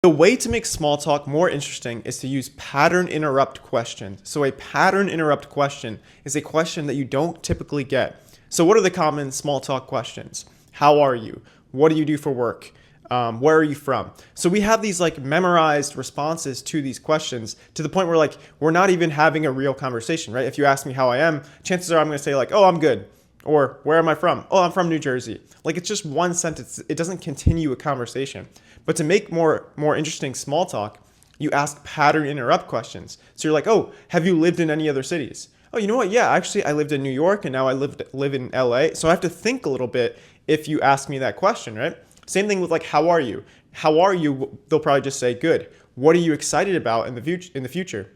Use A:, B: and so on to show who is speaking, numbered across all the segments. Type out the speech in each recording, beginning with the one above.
A: The way to make small talk more interesting is to use pattern interrupt questions. So a pattern interrupt question is a question that you don't typically get. So what are the common small talk questions? How are you? What do you do for work? Where are you from? So we have these like memorized responses to these questions to the point where like we're not even having a real conversation, right? If you ask me how I am, chances are I'm going to say like, oh, I'm good. Or where am I from? Oh, I'm from New Jersey. Like it's just one sentence. It doesn't continue a conversation. But to make more interesting small talk, you ask pattern interrupt questions. So you're like, oh, have you lived in any other cities? Oh, you know what? Yeah, actually, I lived in New York and now I live in LA. So I have to think a little bit if you ask me that question, right? Same thing with like, how are you? How are you? They'll probably just say good. What are you excited about in the future?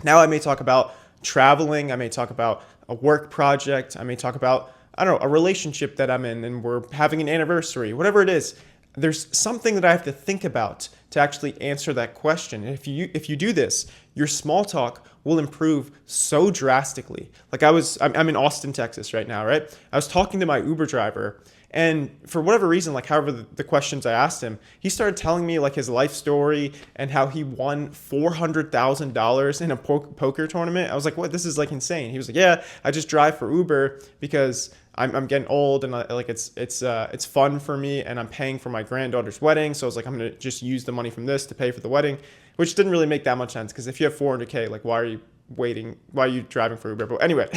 A: Now I may talk about traveling. I may talk about a work project. I may talk about, I don't know, a relationship that I'm in and we're having an anniversary, whatever it is. There's something that I have to think about to actually answer that question. And if you do this, your small talk will improve so drastically. Like I'm in Austin, Texas right now, right? I was talking to my Uber driver, and for whatever reason, like however the questions I asked him, he started telling me like his life story and how he won $400,000 in a poker tournament. I was like, what? This is like insane. He was like, yeah, I just drive for Uber because I'm getting old and like it's fun for me and I'm paying for my granddaughter's wedding. So I was like, I'm gonna just use the money from this to pay for the wedding, which didn't really make that much sense because if you have 400K, like why are you waiting? Why are you driving for Uber? But anyway,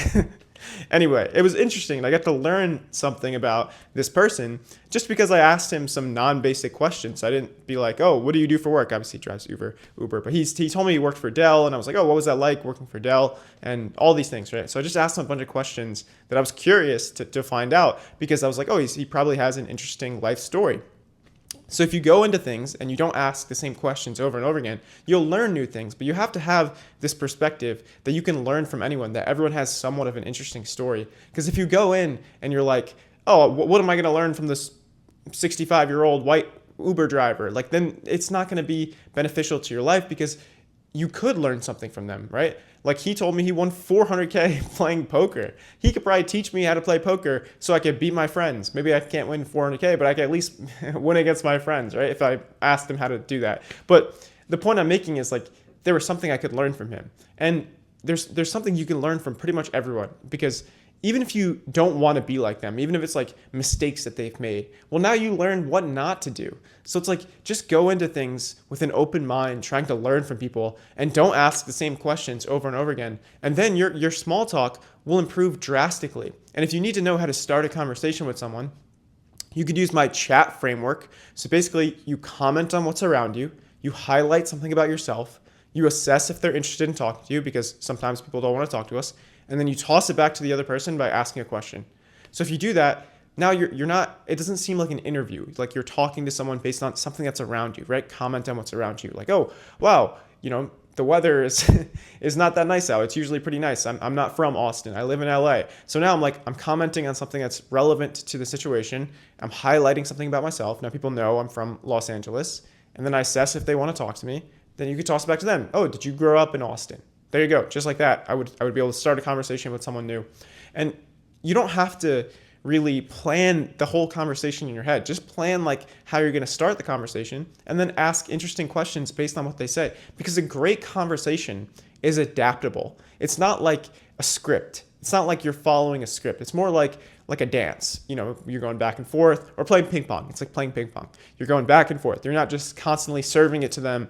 A: anyway, it was interesting. I got to learn something about this person just because I asked him some non-basic questions. I didn't be like, oh, what do you do for work? Obviously he drives Uber, but he told me he worked for Dell, and I was like, oh, what was that like working for Dell and all these things, right? So I just asked him a bunch of questions that I was curious to find out because I was like, oh, he probably has an interesting life story. So if you go into things and you don't ask the same questions over and over again, you'll learn new things, but you have to have this perspective that you can learn from anyone, that everyone has somewhat of an interesting story. Because if you go in and you're like, oh, what am I going to learn from this 65-year-old white Uber driver? Like then it's not going to be beneficial to your life because you could learn something from them, right? Like he told me he won 400K playing poker. He could probably teach me how to play poker so I could beat my friends. Maybe I can't win 400K, but I can at least win against my friends, right? If I asked him how to do that. But the point I'm making is like there was something I could learn from him. And there's something you can learn from pretty much everyone because even if you don't want to be like them, even if it's like mistakes that they've made, well, now you learn what not to do. So it's like just go into things with an open mind, trying to learn from people, and don't ask the same questions over and over again. And then your small talk will improve drastically. And if you need to know how to start a conversation with someone, you could use my chat framework. So basically, you comment on what's around you, you highlight something about yourself, you assess if they're interested in talking to you because sometimes people don't want to talk to us, and then you toss it back to the other person by asking a question. So if you do that, now you're not, it doesn't seem like an interview. Like you're talking to someone based on something that's around you, right? Comment on what's around you. Like, oh, wow, the weather is is not that nice out. It's usually pretty nice. I'm not from Austin. I live in LA. So now I'm commenting on something that's relevant to the situation. I'm highlighting something about myself. Now people know I'm from Los Angeles. And then I assess if they want to talk to me. Then you could toss it back to them. Oh, did you grow up in Austin? There you go. Just like that, I would be able to start a conversation with someone new. And you don't have to really plan the whole conversation in your head. Just plan like how you're going to start the conversation and then ask interesting questions based on what they say. Because a great conversation is adaptable. It's not like a script. It's not like you're following a script. It's more like a dance. You're going back and forth, or playing ping pong. It's like playing ping pong. You're going back and forth. You're not just constantly serving it to them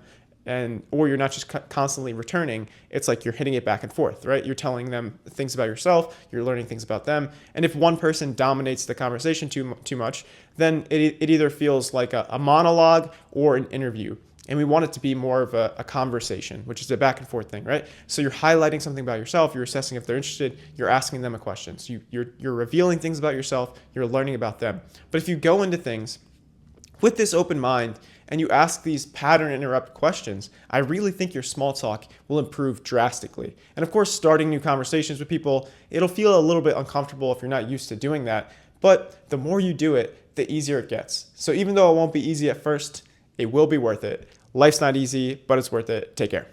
A: or you're not just constantly returning. It's like you're hitting it back and forth, right? You're telling them things about yourself, you're learning things about them. And if one person dominates the conversation too much, then it either feels like a monologue or an interview. And we want it to be more of a conversation, which is a back and forth thing, right? So you're highlighting something about yourself, you're assessing if they're interested, you're asking them a question. So you're revealing things about yourself, you're learning about them. But if you go into things with this open mind and you ask these pattern interrupt questions, I really think your small talk will improve drastically. And of course, starting new conversations with people, it'll feel a little bit uncomfortable if you're not used to doing that. But the more you do it, the easier it gets. So even though it won't be easy at first, it will be worth it. Life's not easy, but it's worth it. Take care.